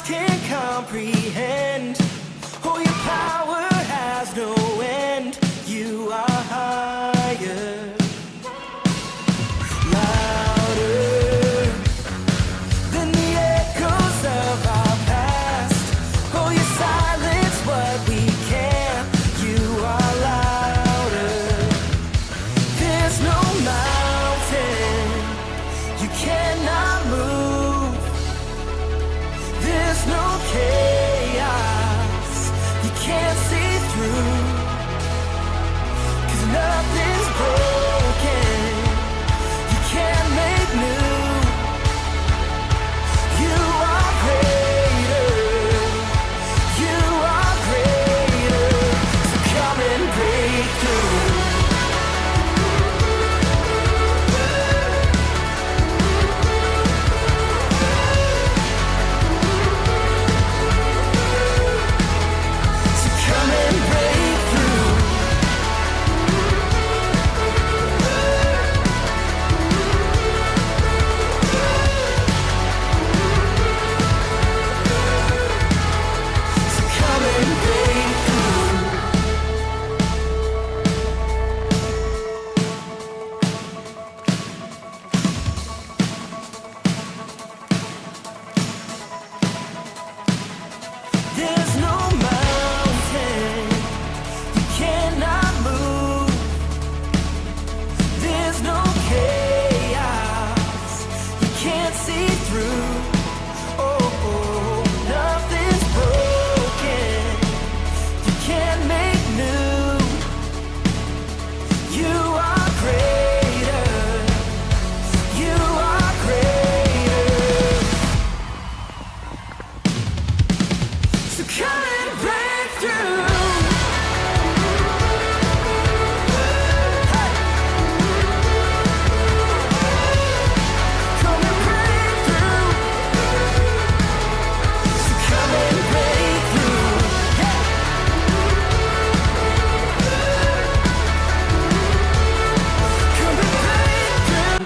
can't comprehend. Oh, your power has no end. You are higher, louder than the echoes of our past. Oh, you silence what we can't. You are louder. There's no mountain you cannot move. There's no chaos you can't see through. 'Cause nothing's broken you can't make new. You are greater. You are greater. So come and break through. So come and break through. So come and break through. There's no mountain you cannot move. There's no chaos you can't see through. Oh, nothing's broken you can't make new. You are greater. You are greater. So come and break through. Hey. Come and break through. So come and break through. Yeah. Come and break through.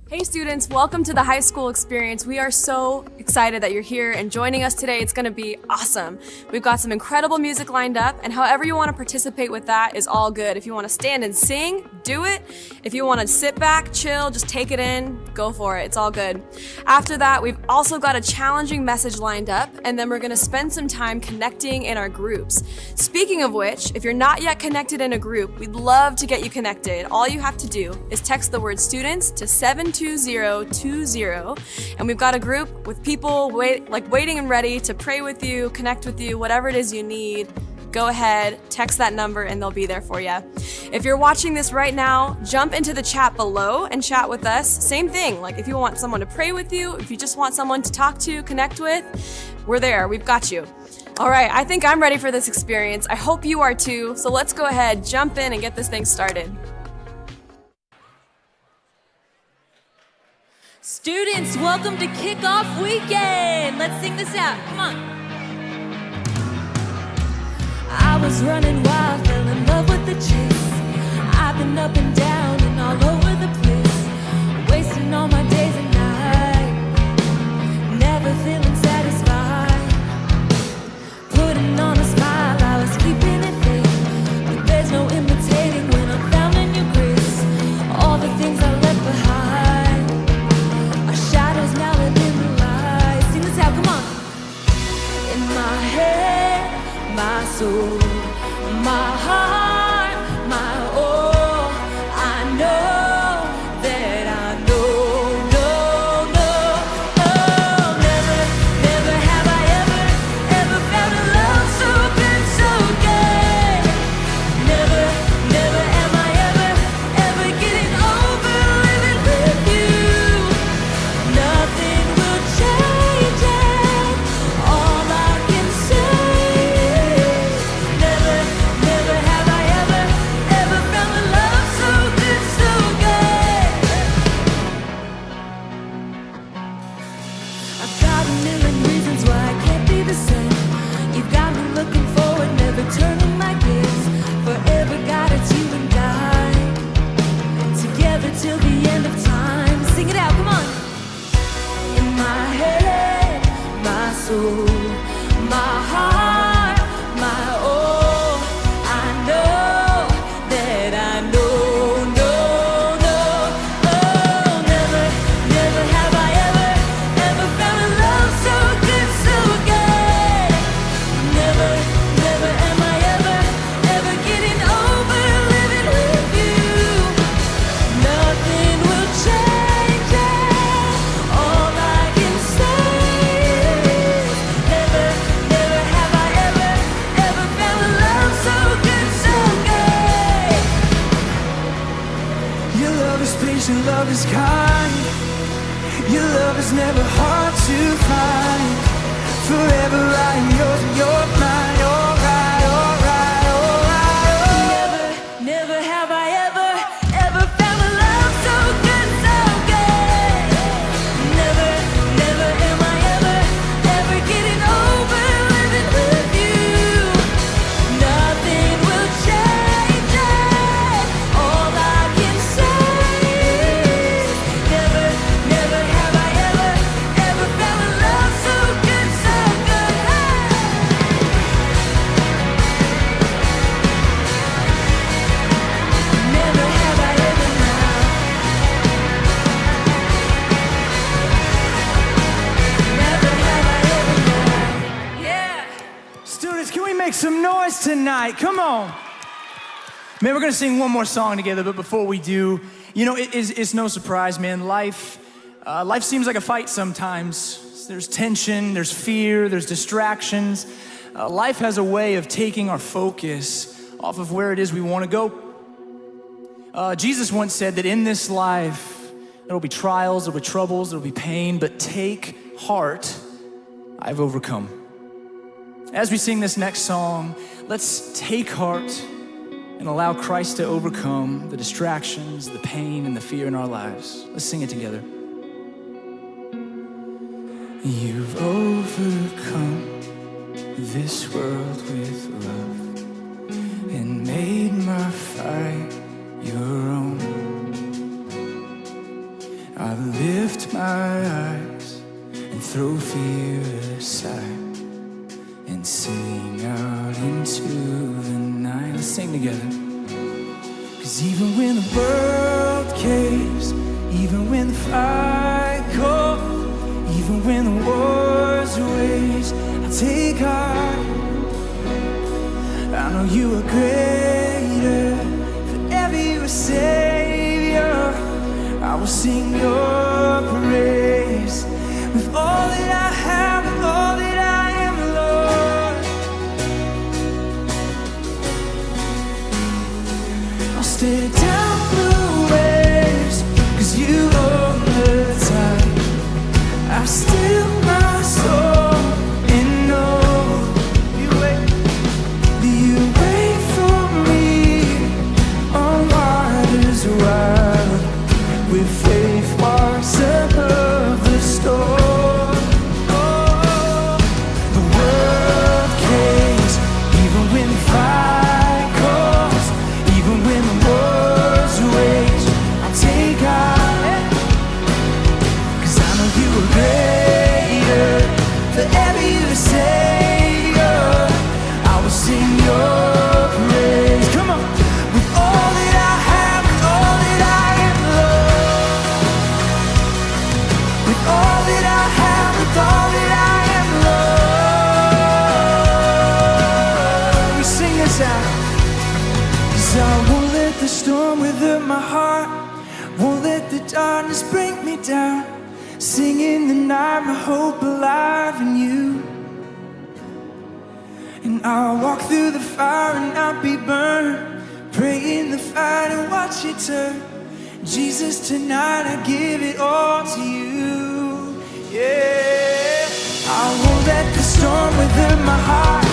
Hey students, welcome to the high school experience. We are so excited that you're here and joining us today. It's going to be awesome. We've got some incredible music lined up, and however you want to participate with that is all good. If you want to stand and sing, do it. If you want to sit back, chill, just take it in, go for it. It's all good. After that, we've also got a challenging message lined up, and then we're going to spend some time connecting in our groups. Speaking of which, if you're not yet connected in a group, we'd love to get you connected. All you have to do is text the word students to 72020, and we've got a group with people waiting and ready to pray with you, connect with you, whatever it is you need. Go ahead, text that number, and they'll be there for you. If you're watching this right now, jump into the chat below and chat with us. Same thing, like if you want someone to pray with you, if you just want someone to talk to, connect with, we're there, we've got you. All right, I think I'm ready for this experience. I hope you are too, so let's go ahead, jump in and get this thing started. Students, welcome to Kickoff Weekend. Let's sing this out. Come on. I was running wild, fell in love with the chase. I've been up and down and all over the place, wasting all my days and nights, never feeling satisfied. Putting on a smile, I was keeping it fake, but there's no imitating when I'm found in your grace. All the things I left behind are shadows now within the light. Sing this out, come on. In my head, my soul, my heart, my all, patient, love is kind. Your love is never hard to find. Forever I am yours and you're mine. Alright, alright, alright, alright. Never have I ever found a love so good, so good. Never am I ever getting over living with you. Nothing will change it. All I can say is never have I ever found a love so good, so good. Never have I ever now. Never have I ever now. Yeah. Students, can we make some noise tonight? Come on. Man, we're gonna sing one more song together, but before we do, you know, it's no surprise, man. Life seems like a fight sometimes. There's tension, there's fear, there's distractions. Life has a way of taking our focus off of where it is we wanna go. Jesus once said that in this life, there will be trials, there will be troubles, there will be pain, but take heart, I've overcome. As we sing this next song, let's take heart and allow Christ to overcome the distractions, the pain, and the fear in our lives. Let's sing it together. You've overcome this world with love and made my fight your own. I lift my eyes and throw fear aside and sing out into the night. Let's sing together. 'Cause even when the world caves, even when the fight calls, even when the wars wage, I take heart. I know you are greater, forever you are Savior. I will sing your praise with all that I have, with all that I am, Lord. I'll stare down the waves, 'cause you own the tide. I still my soul and know you wait for me on waters wide, with faith walks above the storm. Oh, the world caves, even when the fight calls, even when the wars wage. I'll take out, 'cause I know you are greater, forever you are Savior. I will sing your praise. Come on, with all that I have, with all that I am, Lord. With all that I have, with all that I am, Lord. We sing this out. 'Cause I won't let the storm wither my heart, won't let the darkness bring me down. Sing in the night, my hope alive in you. And I'll walk through the fire and not be burned, pray in the fight and watch it turn. Jesus, tonight I give it all to you. Yeah, I won't let the storm within my heart,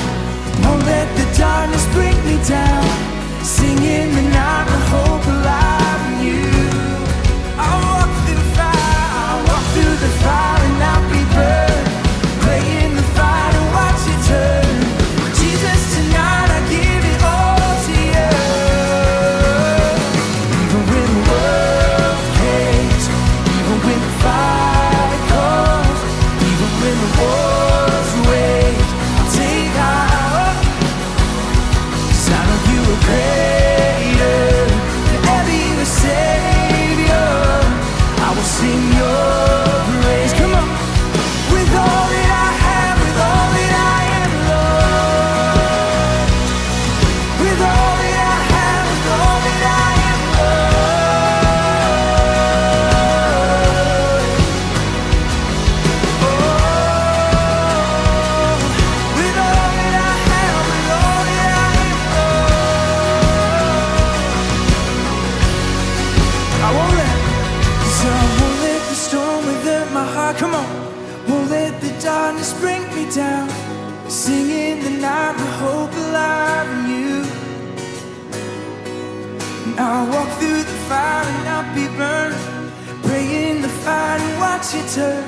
won't let the darkness bring me down. Sing in the night, my hope alive in you. I'll walk through the fire, I'll walk through the fire and not be burned, play in the fight and watch it turn. Jesus, tonight I give it all to you. Even when the world caves, even when the fight calls, even when the wars wage, I'll take heart. 'Cause I know you are greater, find the hope alive in you. And I'll walk through the fire and not be burned. Pray in the fire and watch it turn.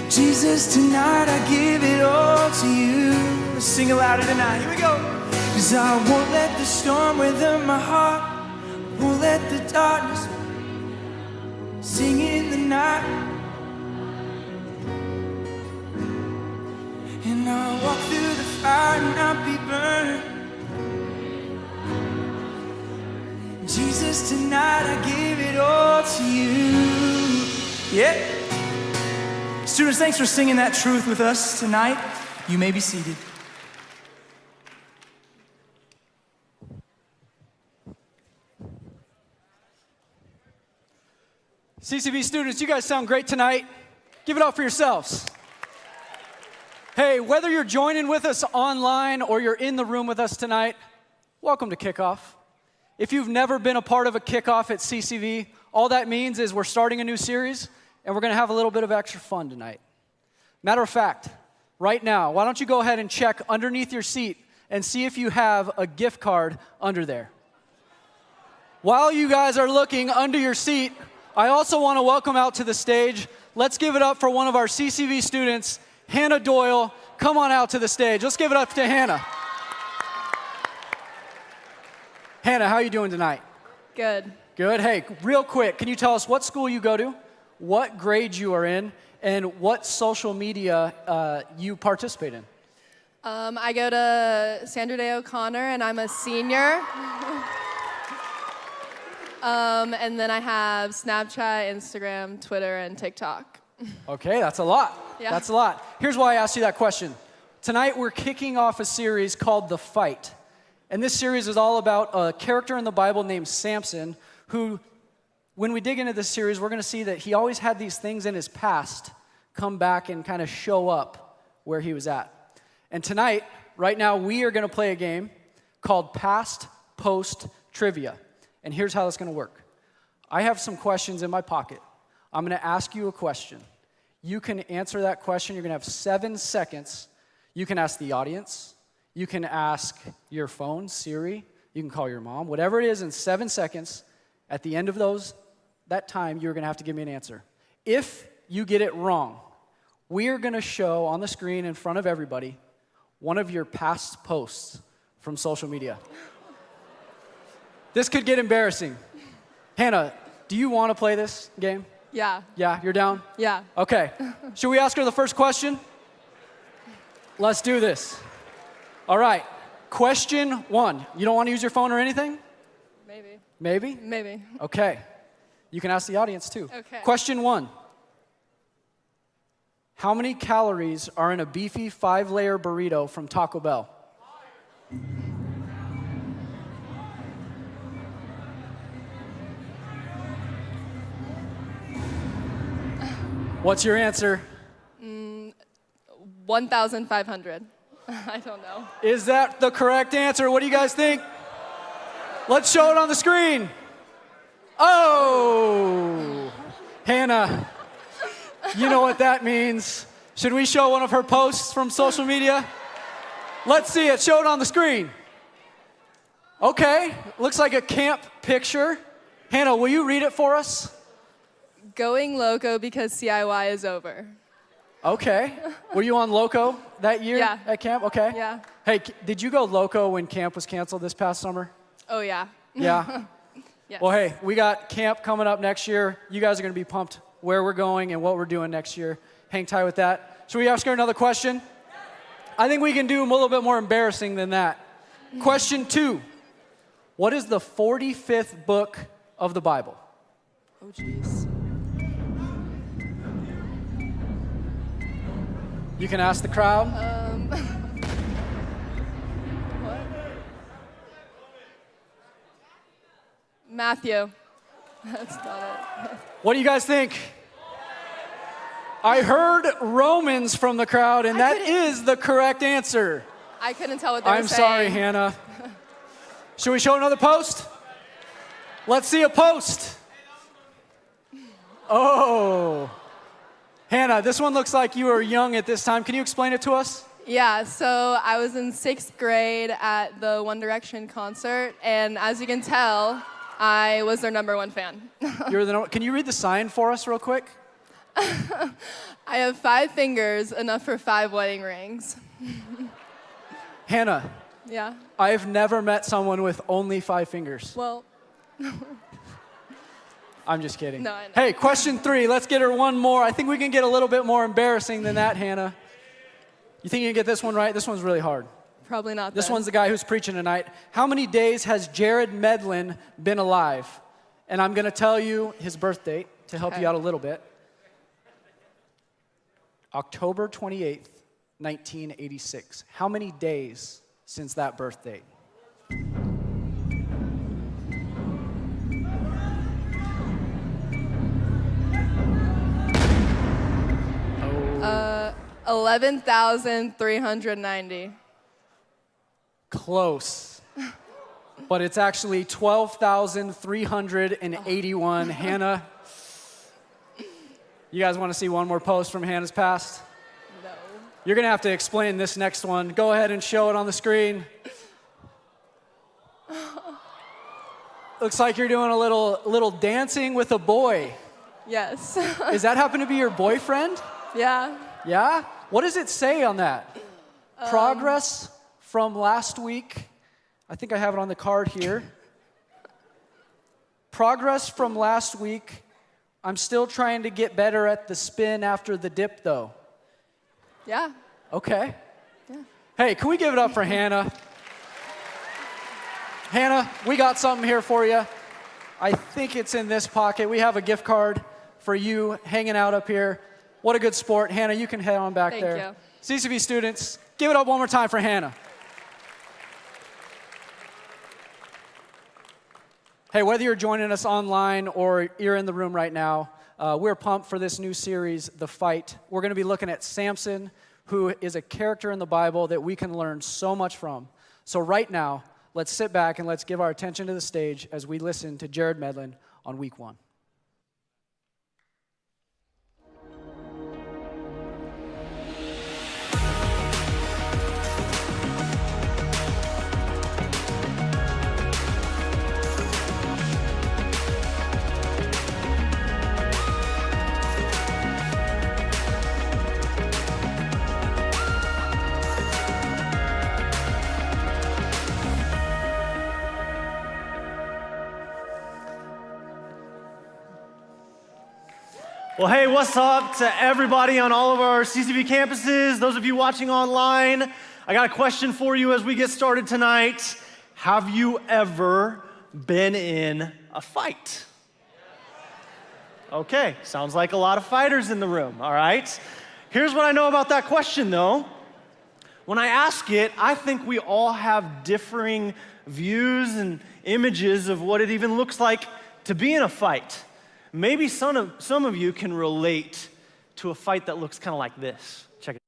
Jesus, tonight I give it all to you. Let's sing it louder tonight. Here we go. 'Cause I won't let the storm weather my heart. Won't let the darkness sing in the night. And I'll walk through the fire and not be burned. Jesus, tonight I give it all to you. Yeah. Students, thanks for singing that truth with us tonight. You may be seated. CCV students, you guys sound great tonight. Give it up for yourselves. Hey, whether you're joining with us online or you're in the room with us tonight, welcome to Kickoff. If you've never been a part of a Kickoff at CCV, all that means is we're starting a new series and we're going to have a little bit of extra fun tonight. Matter of fact, right now, why don't you go ahead and check underneath your seat and see if you have a gift card under there. While you guys are looking under your seat, I also want to welcome out to the stage. Let's give it up for one of our CCV students, Hannah Doyle. Come on out to the stage. Let's give it up to Hannah. Hannah, how are you doing tonight? Good. Good. Hey, real quick, can you tell us what school you go to, what grade you are in, and what social media you participate in? I go to Sandra Day O'Connor, and I'm a senior. And then I have Snapchat, Instagram, Twitter, and TikTok. Okay, that's a lot. Yeah. That's a lot. Here's why I asked you that question. Tonight we're kicking off a series called The Fight. And this series is all about a character in the Bible named Samson, who, when we dig into this series, we're going to see that he always had these things in his past come back and kind of show up where he was at. And tonight, right now, we are going to play a game called Past Post Trivia. And here's how it's going to work. I have some questions in my pocket. I'm going to ask you a question. You can answer that question. You're going to have 7 seconds. You can ask the audience. You can ask your phone, Siri. You can call your mom. Whatever it is, in 7 seconds, at the end of that time, you're going to have to give me an answer. If you get it wrong, we are going to show on the screen in front of everybody one of your past posts from social media. This could get embarrassing. Hannah, do you want to play this game? Yeah. Yeah, you're down? Yeah. Okay. Should we ask her the first question? Let's do this. All right. Question 1. You don't want to use your phone or anything? Maybe. Maybe? Maybe. Okay. You can ask the audience too. Okay. Question 1. How many calories are in a beefy 5-layer burrito from Taco Bell? What's your answer? 1,500. I don't know. Is that the correct answer? What do you guys think? Let's show it on the screen. Oh, Hannah, you know what that means. Should we show one of her posts from social media? Let's see it. Show it on the screen. Okay, looks like a camp picture. Hannah, will you read it for us? Going loco because CCLI is over. Okay. Were you on Loco that year Yeah. at camp? Okay. Yeah. Hey, did you go Loco when camp was canceled this past summer? Oh, yeah. Yeah. Yes. Well, hey, we got camp coming up next year. You guys are going to be pumped where we're going and what we're doing next year. Hang tight with that. Should we ask her another question? I think we can do a little bit more embarrassing than that. Question 2. What is the 45th book of the Bible? Oh, jeez. You can ask the crowd. What? Matthew. That's not it. What do you guys think? I heard Romans from the crowd, and that is the correct answer. I couldn't tell what they were I'm saying. sorry, Hannah. Should we show another post? Let's see a post. Oh. Hannah, this one looks like you were young at this time. Can you explain it to us? Yeah, so I was in 6th grade at the One Direction concert, and as you can tell, I was their #1 fan. Can you read the sign for us real quick? I have 5 fingers, enough for 5 wedding rings. Hannah, Yeah, I've never met someone with only 5 fingers. well, I'm just kidding. No, I know. Hey, question 3. Let's get her one more. I think we can get a little bit more embarrassing than that, Hannah. You think you can get this one right? This one's really hard. probably not This then. one's the guy who's preaching tonight. How many days has Jared Medlin been alive? And I'm going to tell you his birth date to help Okay. you out a little bit. October 28th, 1986. How many days since that birth date? 11,390. Close. But it's actually 12,381. Hannah, you guys want to see one more post from Hannah's past? No. You're going to have to explain this next one. Go ahead and show it on the screen. Looks like you're doing a little dancing with a boy. Yes. Does that happen to be your boyfriend? Yeah. Yeah? What does it say on that? Progress from last week. I think I have it on the card here. Progress from last week. I'm still trying to get better at the spin after the dip, though. Yeah. Okay. Hey, can we give it up for Hannah? Hannah, we got something here for you. I think it's in this pocket. We have a gift card for you hanging out up here. What a good sport. Hannah, you can head on back Thank there. you. CCV students, give it up one more time for Hannah. Hey, whether you're joining us online or you're in the room right now, we're pumped for this new series, The Fight. We're going to be looking at Samson, who is a character in the Bible that we can learn so much from. So right now, let's sit back and let's give our attention to the stage as we listen to Jared Medlin on week 1. Well, hey, what's up to everybody on all of our CCV campuses, those of you watching online? I got a question for you as we get started tonight. Have you ever been in a fight? Okay, sounds like a lot of fighters in the room, all right? Here's what I know about that question, though. When I ask it, I think we all have differing views and images of what it even looks like to be in a fight. Maybe some of you can relate to a fight that looks kind of like this. Check it.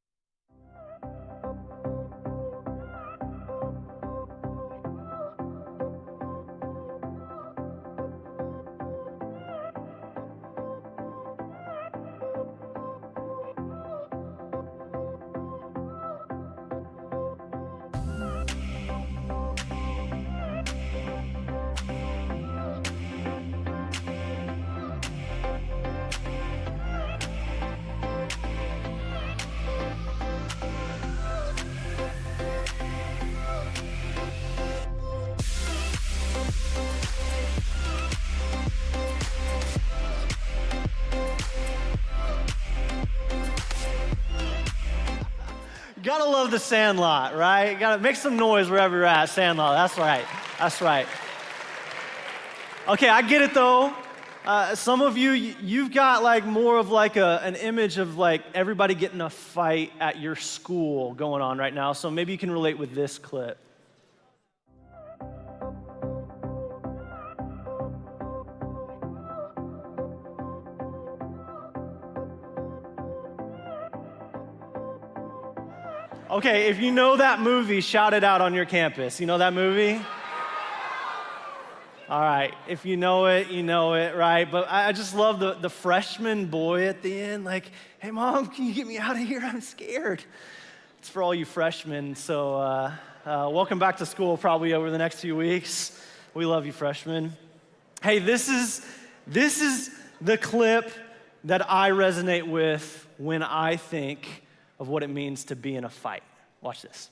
Gotta love the Sandlot, right? Gotta make some noise wherever you're at, Sandlot. That's right. That's right. Okay, I get it though. Some of you, you've got like more of like an image of like everybody getting a fight at your school going on right now. So maybe you can relate with this clip. Okay, if you know that movie, shout it out on your campus. You know that movie? All right, if you know it, you know it, right? But I just love the freshman boy at the end, like, hey, Mom, can you get me out of here? I'm scared. It's for all you freshmen, so welcome back to school probably over the next few weeks. We love you, freshmen. Hey, this is the clip that I resonate with when I think of what it means to be in a fight. Watch this.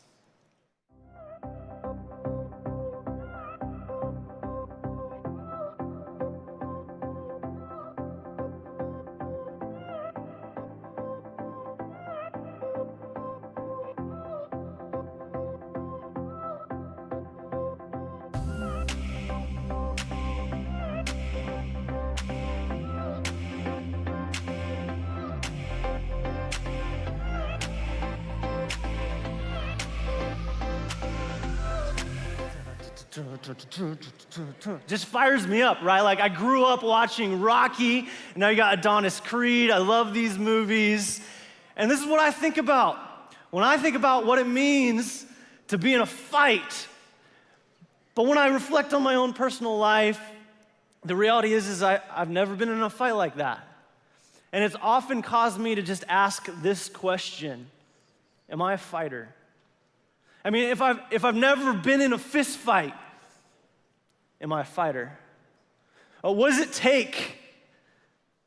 Just fires me up, right? Like I grew up watching Rocky, and now you got Adonis Creed. I love these movies. And this is what I think about when I think about what it means to be in a fight. But when I reflect on my own personal life, the reality is I've never been in a fight like that. And it's often caused me to just ask this question: am I a fighter? I mean, if I've never been in a fist fight, am I a fighter? What does it take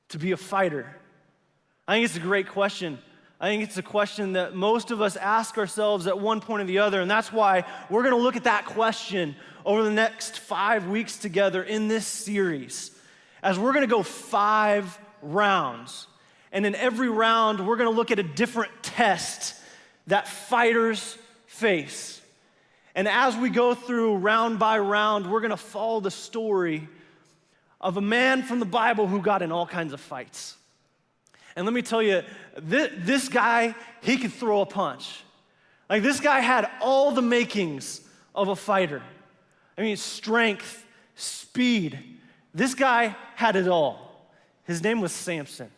to be a fighter? I think it's a great question. I think it's a question that most of us ask ourselves at one point or the other, and that's why we're gonna look at that question over the next 5 weeks together in this series, as we're gonna go 5 rounds. And in every round, we're gonna look at a different test that fighters face. And as we go through round by round, we're gonna follow the story of a man from the Bible who got in all kinds of fights. And let me tell you, this guy, he could throw a punch. Like this guy had all the makings of a fighter. I mean, strength, speed. This guy had it all. His name was Samson.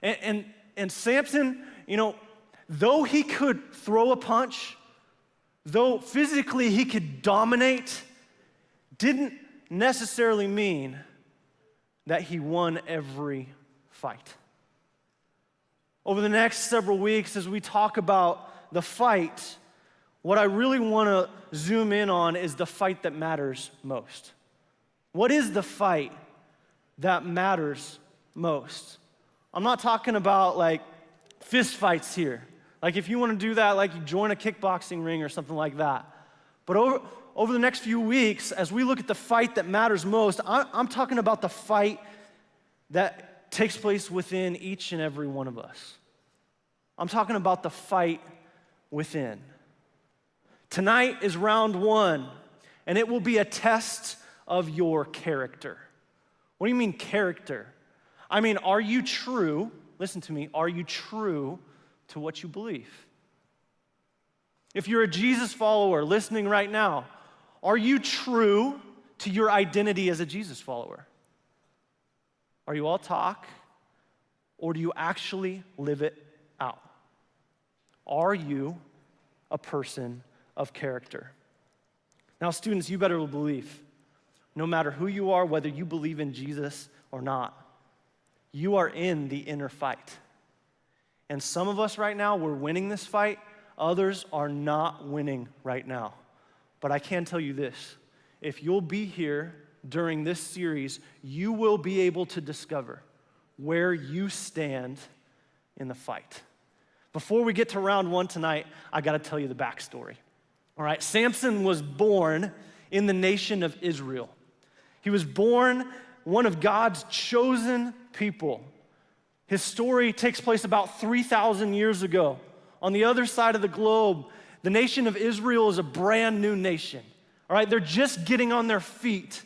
And Samson, you know, though he could throw a punch, though physically he could dominate, didn't necessarily mean that he won every fight. Over the next several weeks, as we talk about the fight, what I really want to zoom in on is the fight that matters most. What is the fight that matters most? I'm not talking about like fist fights here. Like if you want to do that, like you join a kickboxing ring or something like that. But over the next few weeks, as we look at the fight that matters most, I'm talking about the fight that takes place within each and every one of us. I'm talking about the fight within. Tonight is round 1, and it will be a test of your character. What do you mean character? I mean, are you true? Listen to me. Are you true to what you believe? If you're a Jesus follower listening right now, are you true to your identity as a Jesus follower? Are you all talk, or do you actually live it out? Are you a person of character? Now, students, you better believe, no matter who you are, whether you believe in Jesus or not, you are in the inner fight. And some of us right now, we're winning this fight. Others are not winning right now. But I can tell you this: if you'll be here during this series, you will be able to discover where you stand in the fight. Before we get to round 1 tonight, I gotta tell you the backstory. All right, Samson was born in the nation of Israel. He was born one of God's chosen people. His story takes place about 3,000 years ago. On the other side of the globe, the nation of Israel is a brand new nation. All right, they're just getting on their feet.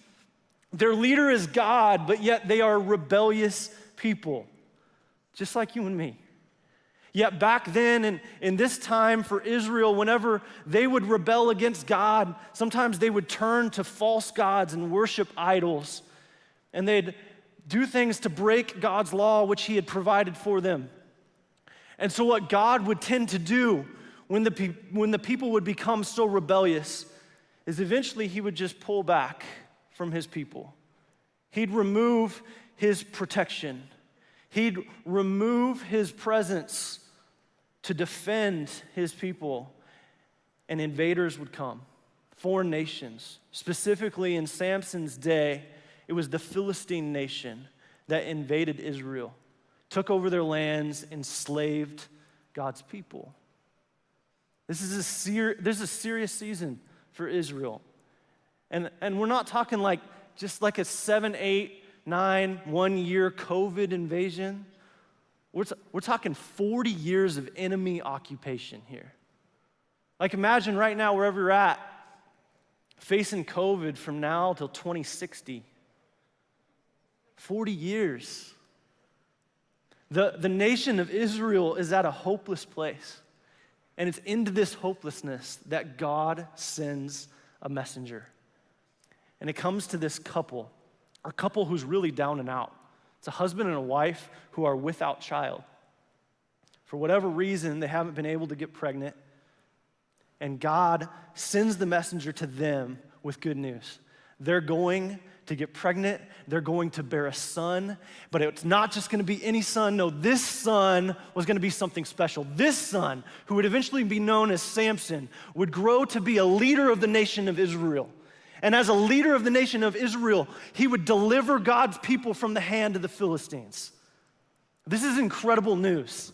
Their leader is God, but yet they are rebellious people, just like you and me. Yet back then, in this time for Israel, whenever they would rebel against God, sometimes they would turn to false gods and worship idols. And they'd do things to break God's law, which He had provided for them. And so what God would tend to do when the people would become so rebellious is eventually He would just pull back from His people. He'd remove His protection. He'd remove His presence to defend his people, and invaders would come, foreign nations. Specifically in Samson's day, it was the Philistine nation that invaded Israel, took over their lands, enslaved God's people. This is a serious season for Israel. And we're not talking like just like a 7, 8, 9, 1 year COVID invasion. We're talking 40 years of enemy occupation here. Like imagine right now, wherever you're at, facing COVID from now till 2060. 40 years. The nation of Israel is at a hopeless place. And it's into this hopelessness that God sends a messenger. And it comes to this couple, a couple who's really down and out. It's a husband and a wife who are without child. For whatever reason, they haven't been able to get pregnant. And God sends the messenger to them with good news. They're going to get pregnant. They're going to bear a son. But it's not just going to be any son. No, this son was going to be something special. This son, who would eventually be known as Samson, would grow to be a leader of the nation of Israel. And as a leader of the nation of Israel, he would deliver God's people from the hand of the Philistines. This is incredible news.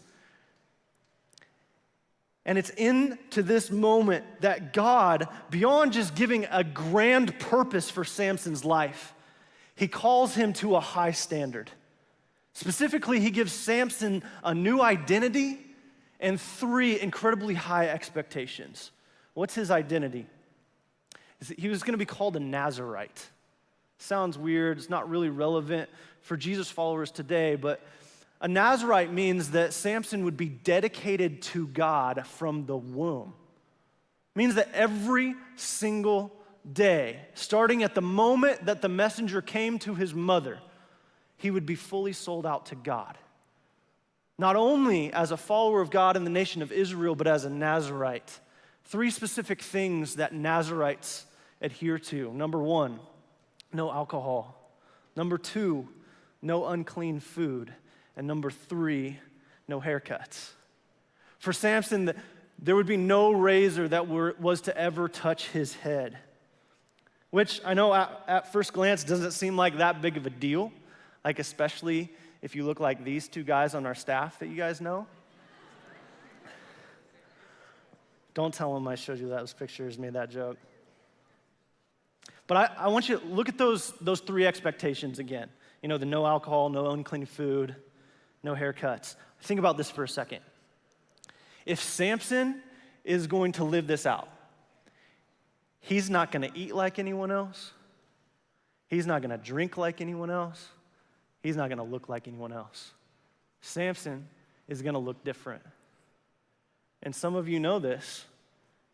And it's into this moment that God, beyond just giving a grand purpose for Samson's life, he calls him to a high standard. Specifically, he gives Samson a new identity and 3 incredibly high expectations. What's his identity? He was going to be called a Nazirite. Sounds weird. It's not really relevant for Jesus followers today, but a Nazirite means that Samson would be dedicated to God from the womb. It means that every single day, starting at the moment that the messenger came to his mother, he would be fully sold out to God. Not only as a follower of God in the nation of Israel, but as a Nazirite. 3 specific things that Nazirites adhere to. Number 1, no alcohol. Number 2, no unclean food. And number 3, no haircuts. For Samson, there would be no razor that was to ever touch his head, which I know at first glance doesn't seem like that big of a deal, like especially if you look like these 2 guys on our staff that you guys know. Don't tell them I showed you those pictures, made that joke. But I want you to look at those 3 expectations again. You know, the no alcohol, no unclean food, no haircuts. Think about this for a second. If Samson is going to live this out, he's not going to eat like anyone else. He's not going to drink like anyone else. He's not going to look like anyone else. Samson is going to look different. And some of you know this.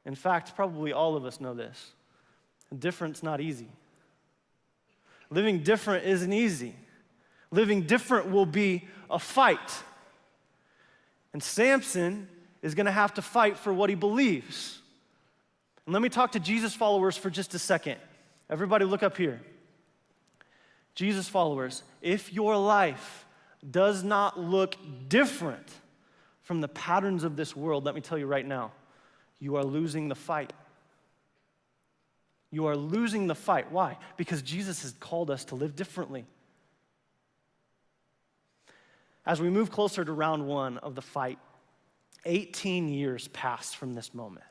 In fact, probably all of us know this. Different's not easy. Living different isn't easy. Living different will be a fight. And Samson is going to have to fight for what he believes. And let me talk to Jesus followers for just a second. Everybody look up here. Jesus followers, if your life does not look different from the patterns of this world, let me tell you right now, you are losing the fight. You are losing the fight. Why? Because Jesus has called us to live differently. As we move closer to round 1 of the fight, 18 years pass from this moment.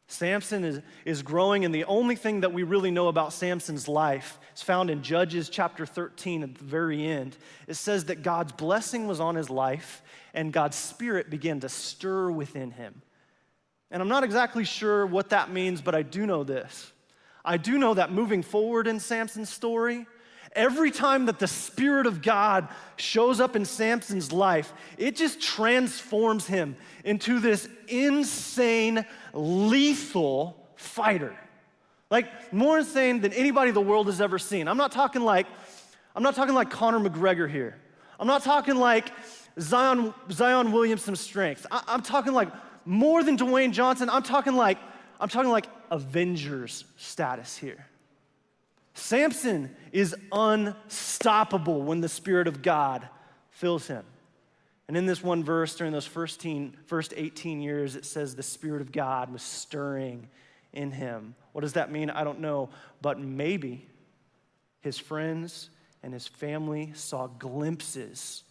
Samson is growing, and the only thing that we really know about Samson's life is found in Judges chapter 13 at the very end. It says that God's blessing was on his life, and God's Spirit began to stir within him. And I'm not exactly sure what that means, but I do know this. I do know that moving forward in Samson's story, every time that the Spirit of God shows up in Samson's life, it just transforms him into this insane, lethal fighter. Like more insane than anybody the world has ever seen. I'm not talking like Conor McGregor here. I'm not talking like Zion Williamson's strength. I'm talking like more than Dwayne Johnson. I'm talking like Avengers status here. Samson is unstoppable when the Spirit of God fills him. And in this one verse, during those first 18 years, it says the Spirit of God was stirring in him. What does that mean? I don't know. But maybe his friends and his family saw glimpses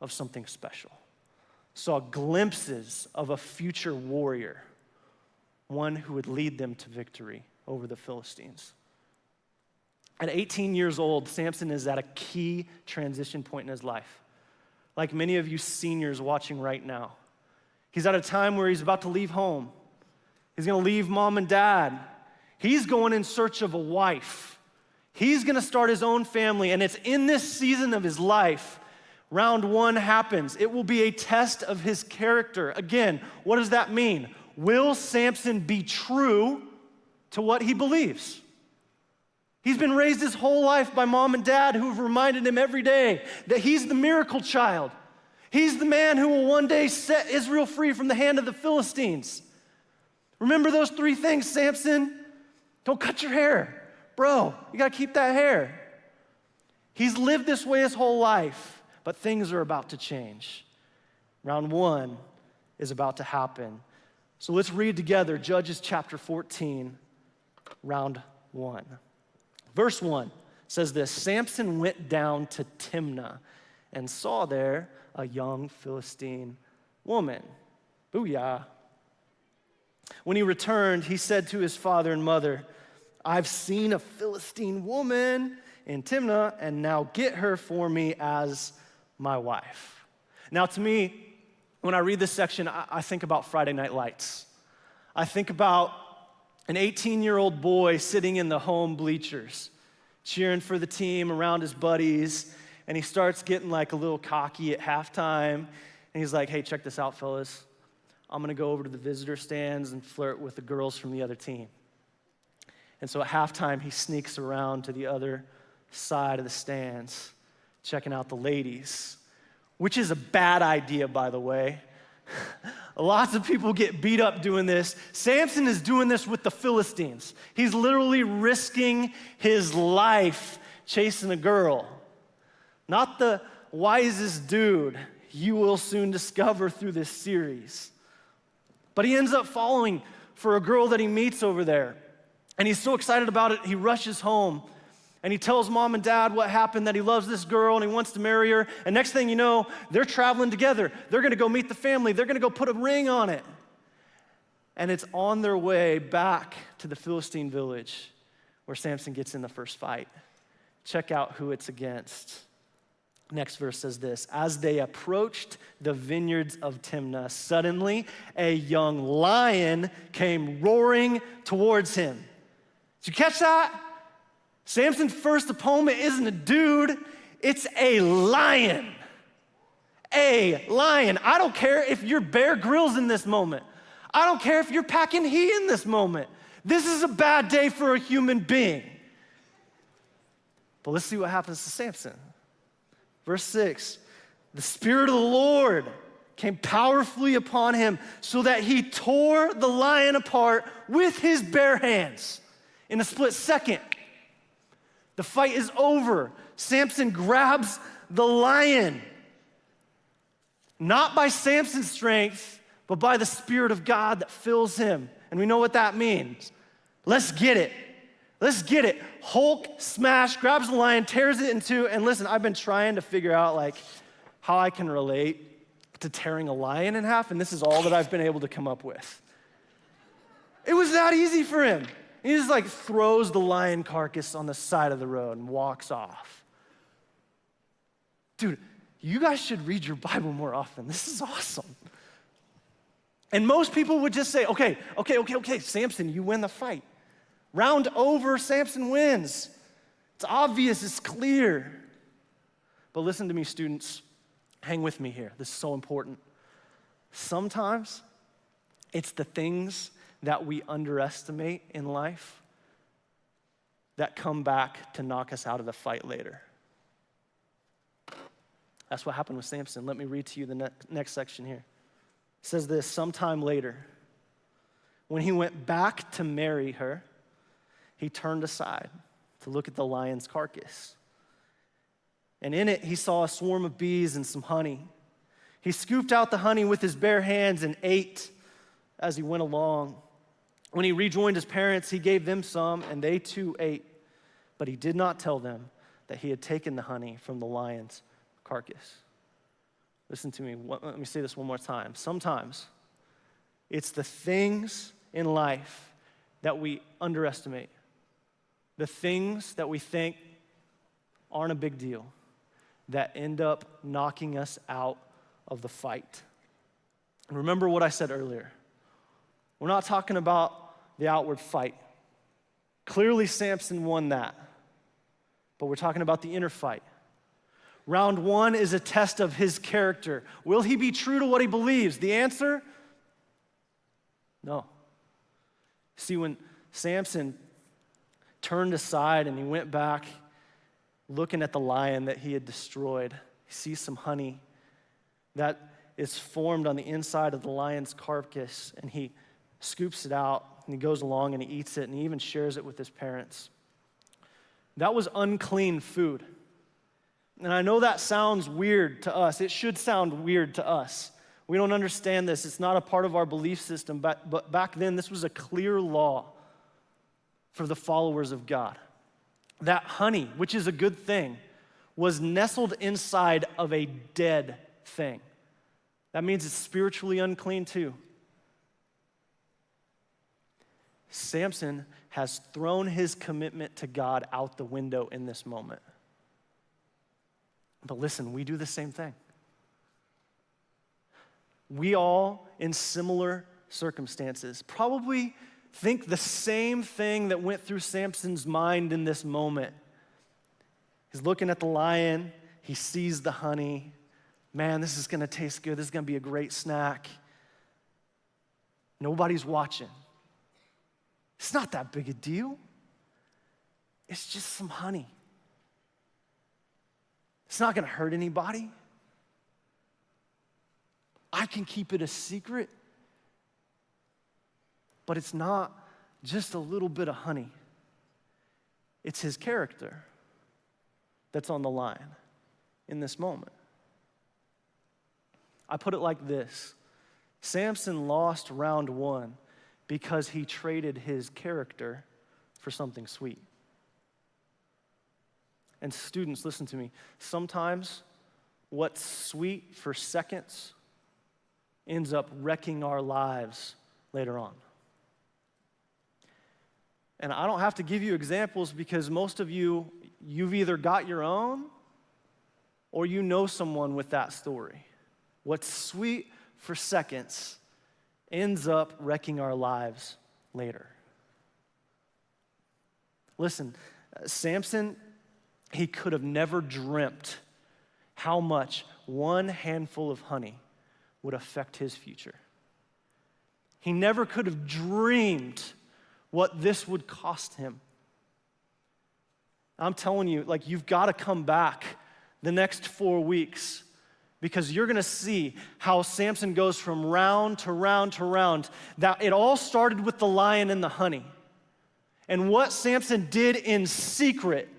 of something special, saw glimpses of a future warrior, one who would lead them to victory over the Philistines. At 18 years old, Samson is at a key transition point in his life. Like many of you seniors watching right now. He's at a time where he's about to leave home. He's gonna leave mom and dad. He's going in search of a wife. He's gonna start his own family, and it's in this season of his life, round one happens. It will be a test of his character. Again, what does that mean? Will Samson be true to what he believes? He's been raised his whole life by mom and dad who have reminded him every day that he's the miracle child. He's the man who will one day set Israel free from the hand of the Philistines. Remember those three things, Samson? Don't cut your hair. Bro, you gotta keep that hair. He's lived this way his whole life, but things are about to change. Round one is about to happen. So let's read together Judges chapter 14, round one. Verse 1 says this: Samson went down to Timnah and saw there a young Philistine woman. Booyah. When he returned, he said to his father and mother, I've seen a Philistine woman in Timnah, and now get her for me as my wife. Now, to me, when I read this section, I think about Friday Night Lights. I think about an 18-year-old boy sitting in the home bleachers, cheering for the team around his buddies, and he starts getting like a little cocky at halftime, and he's like, hey, check this out, fellas. I'm gonna go over to the visitor stands and flirt with the girls from the other team. And so at halftime, he sneaks around to the other side of the stands, checking out the ladies, which is a bad idea, by the way. Lots of people get beat up doing this. Samson is doing this with the Philistines. He's literally risking his life chasing a girl. Not the wisest dude you will soon discover through this series. But he ends up falling for a girl that he meets over there. And he's so excited about it, he rushes home. And he tells mom and dad what happened, that he loves this girl and he wants to marry her. And next thing you know, they're traveling together. They're gonna go meet the family. They're gonna go put a ring on it. And it's on their way back to the Philistine village where Samson gets in the first fight. Check out who it's against. Next verse says this: as they approached the vineyards of Timnah, suddenly a young lion came roaring towards him. Did you catch that? Samson's first opponent isn't a dude, it's a lion. A lion. I don't care if you're Bear Grylls in this moment. I don't care if you're packing heat in this moment. This is a bad day for a human being. But let's see what happens to Samson. Verse 6, the Spirit of the Lord came powerfully upon him so that he tore the lion apart with his bare hands in a split second. The fight is over. Samson grabs the lion. Not by Samson's strength, but by the Spirit of God that fills him. And we know what that means. Let's get it. Let's get it. Hulk smash, grabs the lion, tears it in two. And listen, I've been trying to figure out like how I can relate to tearing a lion in half, and this is all that I've been able to come up with. It was that easy for him. He just like throws the lion carcass on the side of the road and walks off. Dude, you guys should read your Bible more often. This is awesome. And most people would just say, okay, Samson, you win the fight. Round over, Samson wins. It's obvious, it's clear. But listen to me, students. Hang with me here. This is so important. Sometimes it's the things that we underestimate in life that come back to knock us out of the fight later. That's what happened with Samson. Let me read to you the next section here. It says this: sometime later, when he went back to marry her, he turned aside to look at the lion's carcass. And in it, he saw a swarm of bees and some honey. He scooped out the honey with his bare hands and ate as he went along. When he rejoined his parents, he gave them some, and they too ate. But he did not tell them that he had taken the honey from the lion's carcass. Listen to me. Let me say this one more time. Sometimes it's the things in life that we underestimate, the things that we think aren't a big deal, that end up knocking us out of the fight. And remember what I said earlier. We're not talking about the outward fight. Clearly, Samson won that. But we're talking about the inner fight. Round one is a test of his character. Will he be true to what he believes? The answer? No. See, when Samson turned aside and he went back looking at the lion that he had destroyed, he sees some honey that is formed on the inside of the lion's carcass, and he scoops it out, and he goes along and he eats it, and he even shares it with his parents. That was unclean food. And I know that sounds weird to us. It should sound weird to us. We don't understand this. It's not a part of our belief system, but back then, this was a clear law for the followers of God. That honey, which is a good thing, was nestled inside of a dead thing. That means it's spiritually unclean too. Samson has thrown his commitment to God out the window in this moment. But listen, we do the same thing. We all, in similar circumstances, probably think the same thing that went through Samson's mind in this moment. He's looking at the lion, he sees the honey. Man, this is gonna taste good, this is gonna be a great snack. Nobody's watching. It's not that big a deal. It's just some honey. It's not gonna hurt anybody. I can keep it a secret. But it's not just a little bit of honey. It's his character that's on the line in this moment. I put it like this. Samson lost round one because he traded his character for something sweet. And students, listen to me. Sometimes what's sweet for seconds ends up wrecking our lives later on. And I don't have to give you examples because most of you, you've either got your own or you know someone with that story. What's sweet for seconds ends up wrecking our lives later. Listen, Samson, he could have never dreamt how much one handful of honey would affect his future. He never could have dreamed what this would cost him. I'm telling you, like, you've got to come back the next 4 weeks because you're going to see how Samson goes from round to round to round. That it all started with the lion and the honey. And what Samson did in secret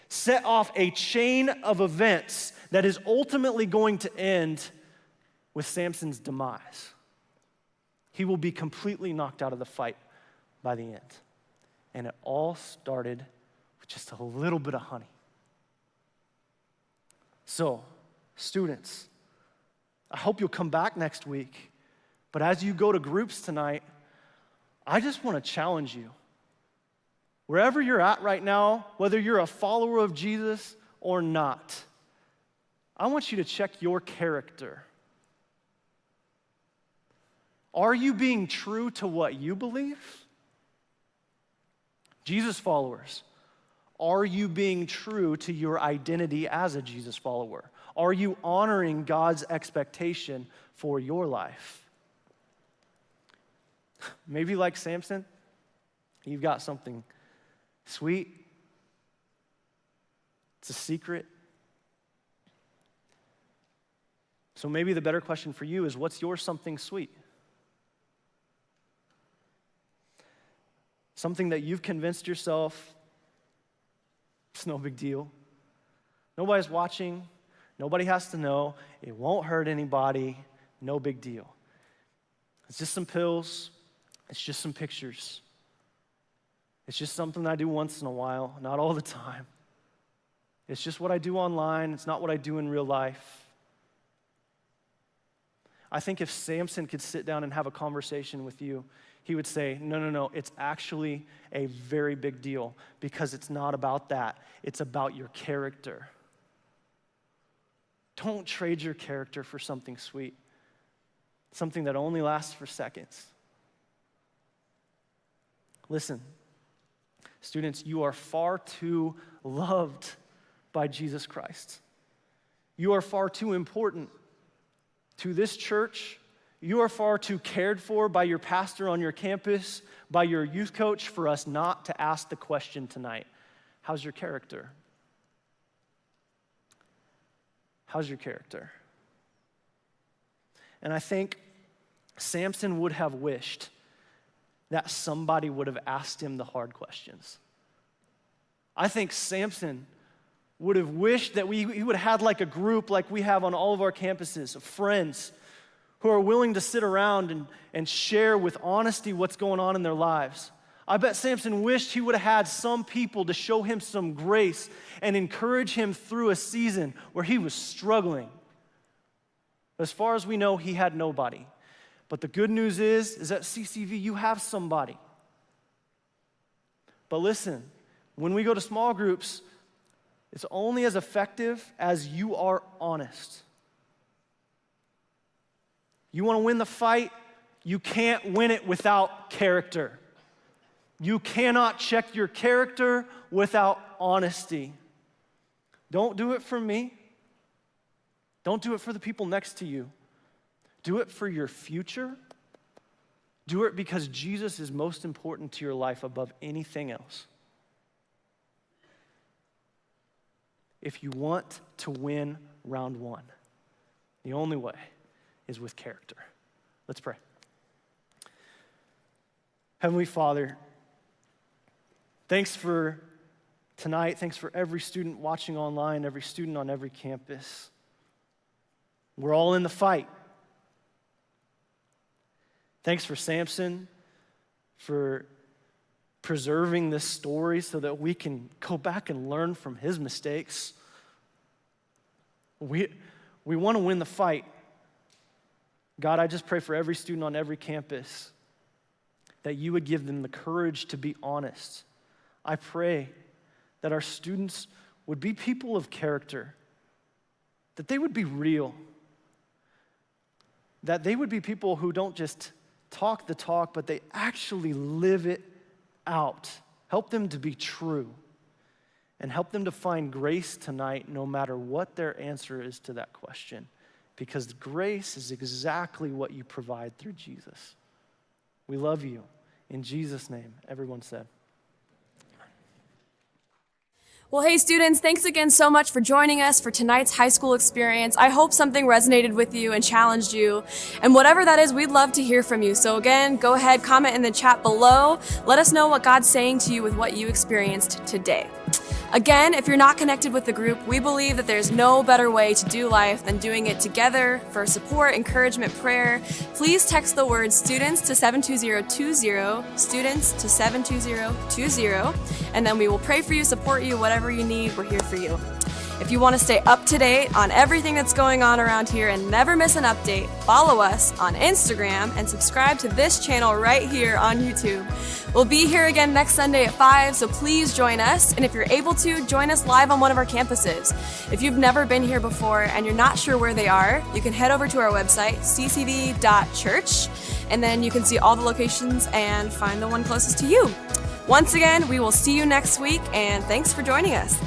set off a chain of events that is ultimately going to end with Samson's demise. He will be completely knocked out of the fight by the end. And it all started with just a little bit of honey. So, students, I hope you'll come back next week. But as you go to groups tonight, I just want to challenge you. Wherever you're at right now, whether you're a follower of Jesus or not, I want you to check your character. Are you being true to what you believe? Jesus followers, are you being true to your identity as a Jesus follower? Are you honoring God's expectation for your life? Maybe like Samson, you've got something sweet. It's a secret. So maybe the better question for you is, what's your something sweet? Something that you've convinced yourself it's no big deal. Nobody's watching. Nobody has to know. It won't hurt anybody. No big deal. It's just some pills. It's just some pictures. It's just something I do once in a while, not all the time. It's just what I do online. It's not what I do in real life. I think if Samson could sit down and have a conversation with you, he would say, no, it's actually a very big deal because it's not about that. It's about your character. Don't trade your character for something sweet, something that only lasts for seconds. Listen, students, you are far too loved by Jesus Christ. You are far too important to this church. You are far too cared for by your pastor on your campus, by your youth coach, for us not to ask the question tonight, how's your character? How's your character? And I think Samson would have wished that somebody would have asked him the hard questions. I think Samson would have wished that he would have had like a group like we have on all of our campuses of friends who are willing to sit around and share with honesty what's going on in their lives. I bet Samson wished he would have had some people to show him some grace and encourage him through a season where he was struggling. As far as we know, he had nobody. But the good news is at CCV, you have somebody. But listen, when we go to small groups, it's only as effective as you are honest. You want to win the fight, you can't win it without character. You cannot check your character without honesty. Don't do it for me. Don't do it for the people next to you. Do it for your future. Do it because Jesus is most important to your life above anything else. If you want to win round one, the only way is with character. Let's pray. Heavenly Father, thanks for tonight. Thanks for every student watching online, every student on every campus. We're all in the fight. Thanks for Samson, for preserving this story so that we can go back and learn from his mistakes. We want to win the fight. God, I just pray for every student on every campus that you would give them the courage to be honest. I pray that our students would be people of character, that they would be real, that they would be people who don't just talk the talk, but they actually live it out. Help them to be true and help them to find grace tonight no matter what their answer is to that question, because grace is exactly what you provide through Jesus. We love you. In Jesus' name, everyone said. Well, hey students, thanks again so much for joining us for tonight's high school experience. I hope something resonated with you and challenged you. And whatever that is, we'd love to hear from you. So again, go ahead, comment in the chat below. Let us know what God's saying to you with what you experienced today. Again, if you're not connected with the group, we believe that there's no better way to do life than doing it together. For support, encouragement, prayer, please text the word students to 72020, students to 72020, and then we will pray for you, support you, whatever you need, we're here for you. If you want to stay up to date on everything that's going on around here and never miss an update, follow us on Instagram and subscribe to this channel right here on YouTube. We'll be here again next Sunday at 5, so please join us. And if you're able to, join us live on one of our campuses. If you've never been here before and you're not sure where they are, you can head over to our website, ccv.church, and then you can see all the locations and find the one closest to you. Once again, we will see you next week, and thanks for joining us.